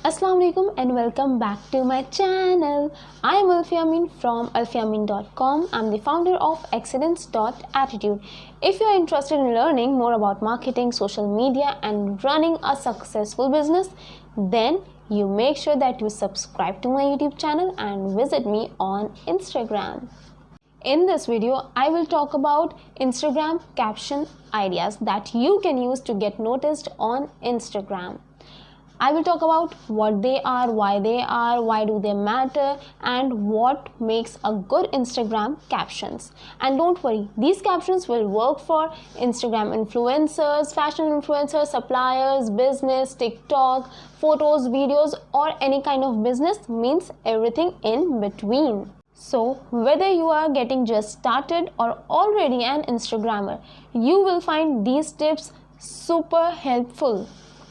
Assalamu alaikum and welcome back to my channel. I am Alfiamin from alfiamin.com. I'm the founder of excellence.attitude. If you are interested in learning more about marketing, social media and running a successful business, then you make sure that you subscribe to my YouTube channel and visit me on Instagram. In this video, I will talk about Instagram caption ideas that you can use to get noticed on Instagram. I will talk about what they are, why do they matter, and what makes a good Instagram captions. And don't worry, these captions will work for Instagram influencers, fashion influencers, suppliers, business, TikTok, photos, videos, or any kind of business, means everything in between. So whether you are getting just started or already an Instagrammer, you will find these tips super helpful.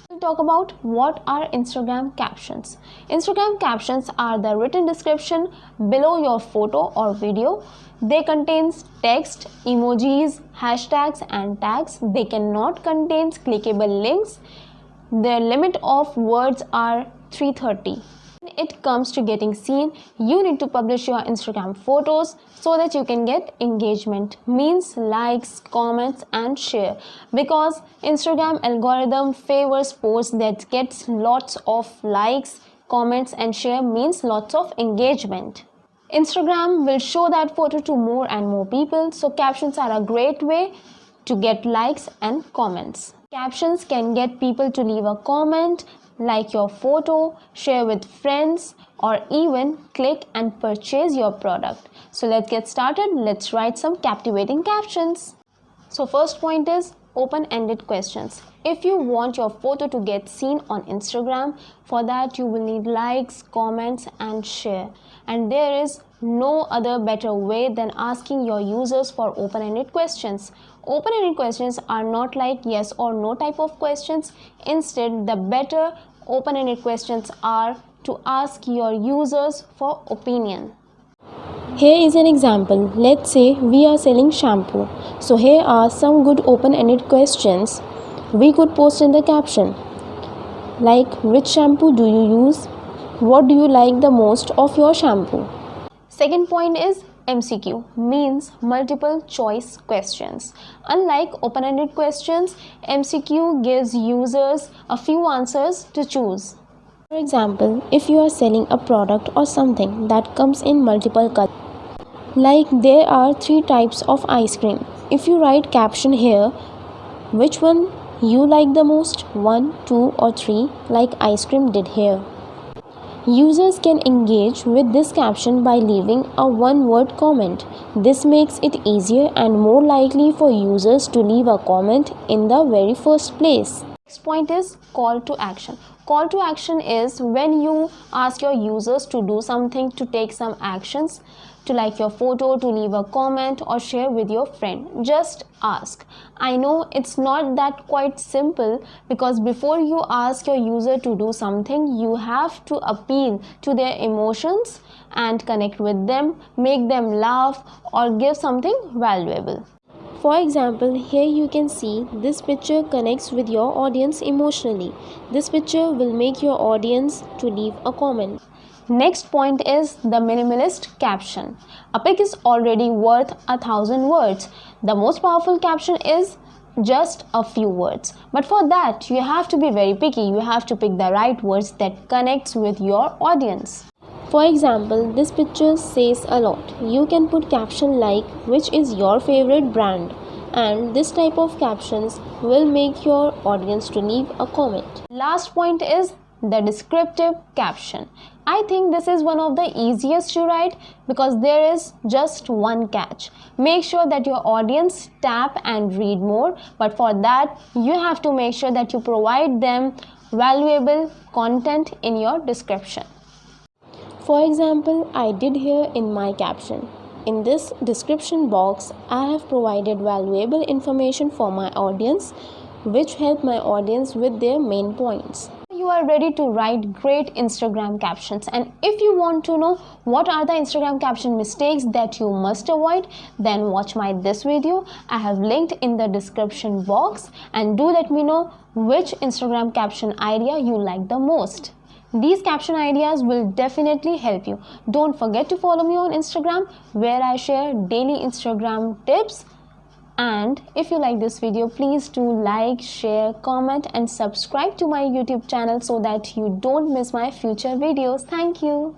We'll talk about what are Instagram captions. Instagram captions are the written description below your photo or video. They contain text, emojis, hashtags and tags. They cannot contain clickable links. The limit of words are 330. When it comes to getting seen, you need to publish your Instagram photos so that you can get engagement, means likes, comments and share, because Instagram algorithm favors posts that gets lots of likes, comments and share, means lots of engagement. Instagram will show that photo to more and more people, so captions are a great way to get likes and comments. Captions can get people to leave a comment, like your photo, share with friends, or even click and purchase your product. So let's get started. Let's write some captivating captions. So first point is open-ended questions. If you want your photo to get seen on Instagram, for that you will need likes, comments and share. And there is no other better way than asking your users for open-ended questions. Open-ended questions are not like yes or no type of questions. Instead, the better open-ended questions are to ask your users for opinion. Here is an example. Let's say we are selling shampoo. So here are some good open-ended questions we could post in the caption. Like, which shampoo do you use? What do you like the most of your shampoo? Second point is MCQ, means multiple choice questions. Unlike open-ended questions, MCQ gives users a few answers to choose. For example, if you are selling a product or something that comes in multiple colors, like there are 3 types of ice cream. If you write caption here, which one you like the most, 1, 2 or 3, like ice cream did here. Users can engage with this caption by leaving a one-word comment. This makes it easier and more likely for users to leave a comment in the very first place. Next point is call to action. Call to action is when you ask your users to do something, to take some actions, to like your photo, to leave a comment or share with your friend. Just ask. I know it's not that quite simple, because before you ask your user to do something, you have to appeal to their emotions and connect with them, make them laugh or give something valuable. For example, here you can see this picture connects with your audience emotionally. This picture will make your audience to leave a comment. Next point is the minimalist caption. A pic is already worth 1,000 words. The most powerful caption is just a few words. But for that, you have to be very picky. You have to pick the right words that connects with your audience. For example, this picture says a lot. You can put caption like, which is your favorite brand? And this type of captions will make your audience to leave a comment. Last point is the descriptive caption. I think this is one of the easiest to write, because there is just one catch. Make sure that your audience tap and read more, but for that you have to make sure that you provide them valuable content in your description. For example, I did here in my caption. In this description box, I have provided valuable information for my audience, which help my audience with their main points. You are ready to write great Instagram captions, and if you want to know what are the Instagram caption mistakes that you must avoid, then watch my this video. I have linked in the description box, and do let me know which Instagram caption idea you like the most. These caption ideas will definitely help you. Don't forget to follow me on Instagram, where I share daily Instagram tips. And if you like this video, please do like, share, comment and subscribe to my YouTube channel so that you don't miss my future videos. Thank you.